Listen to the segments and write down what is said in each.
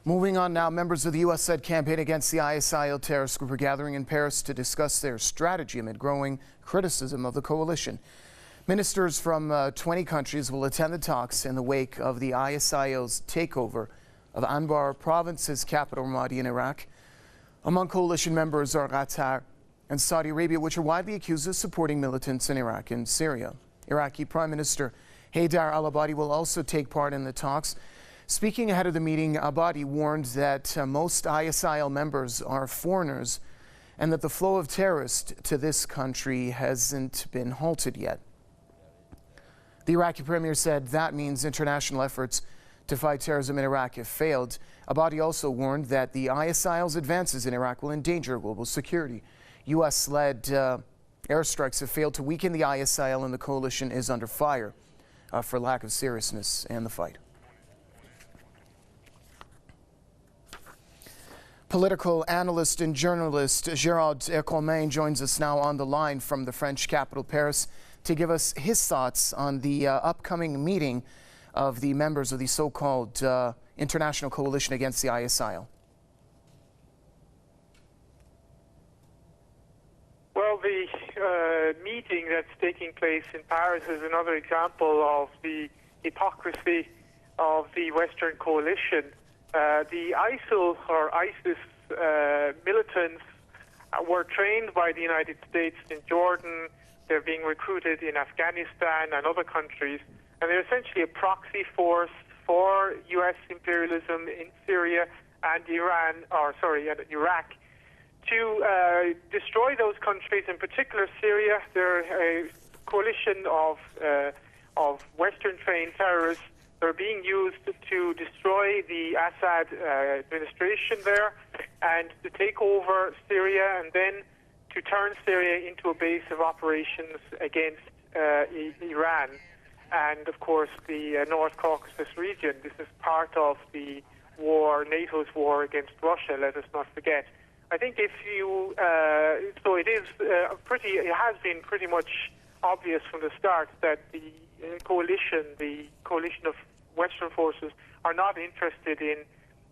Moving on now, members of the U.S.-led campaign against the ISIL terrorist group are gathering in Paris to discuss their strategy amid growing criticism of the coalition. Ministers from 20 countries will attend the talks in the wake of the ISIL's takeover of Anbar province's capital, Ramadi, in Iraq. Among coalition members are Qatar and Saudi Arabia, which are widely accused of supporting militants in Iraq and Syria. Iraqi Prime Minister Haider al-Abadi will also take part in the talks. Speaking ahead of the meeting, Abadi warned that most ISIL members are foreigners and that the flow of terrorists to this country hasn't been halted yet. The Iraqi premier said that means international efforts to fight terrorism in Iraq have failed. Abadi also warned that the ISIL's advances in Iraq will endanger global security. U.S.-led airstrikes have failed to weaken the ISIL, and the coalition is under fire for lack of seriousness in the fight. Political analyst and journalist Gearóid Ó Colmáin joins us now on the line from the French capital, Paris, to give us his thoughts on the upcoming meeting of the members of the so-called International Coalition against the ISIL. Well, the meeting that's taking place in Paris is another example of the hypocrisy of the Western coalition. The ISIL or ISIS militants were trained by the United States in Jordan. They're being recruited in Afghanistan and other countries, and they're essentially a proxy force for U.S. imperialism in Syria and Iraq to destroy those countries, in particular Syria. They're a coalition of Western-trained terrorists. They're being used to destroy the Assad administration there and to take over Syria and then to turn Syria into a base of operations against Iran and, of course, the North Caucasus region. This is part of the war, NATO's war against Russia, let us not forget. I think if you, so it has been pretty much obvious from the start that the coalition of Western forces are not interested in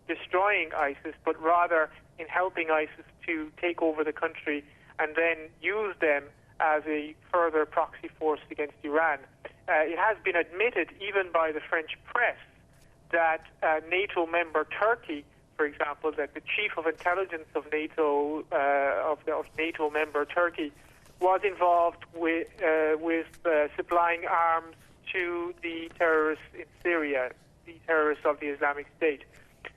destroying ISIS, but rather in helping ISIS to take over the country and then use them as a further proxy force against Iran. It has been admitted, even by the French press, that NATO member Turkey, for example, that the chief of intelligence of NATO, of NATO member Turkey, was involved with supplying arms to the terrorists in Syria, the terrorists of the Islamic State.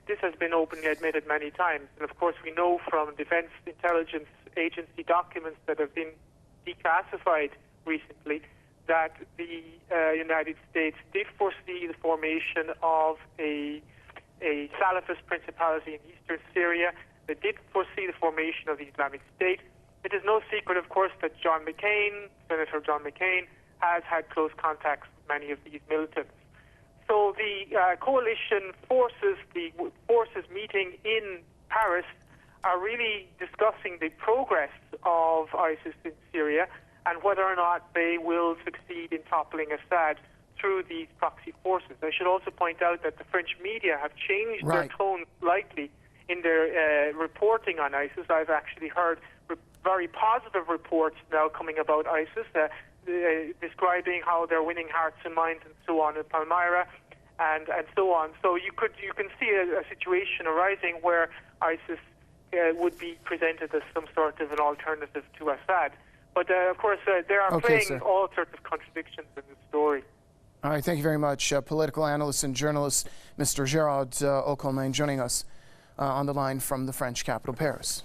This has been openly admitted many times. And of course, we know from Defense Intelligence Agency documents that have been declassified recently that the United States did foresee the formation of a Salafist principality in eastern Syria. They did foresee the formation of the Islamic State. It is no secret, of course, that Senator John McCain, has had close contacts with many of these militants. So the coalition forces meeting in Paris are really discussing the progress of ISIS in Syria and whether or not they will succeed in toppling Assad through these proxy forces. I should also point out that the French media have changed their tone slightly in their reporting on ISIS. I've actually heard very positive reports now coming about ISIS, describing how they're winning hearts and minds and so on in Palmyra and so on. So you can see a situation arising where ISIS would be presented as some sort of an alternative to Assad. But of course, they are playing all sorts of contradictions in the story. All right, thank you very much. Political analyst and journalist Mr. Gearóid Ó Colmáin joining us on the line from the French capital, Paris.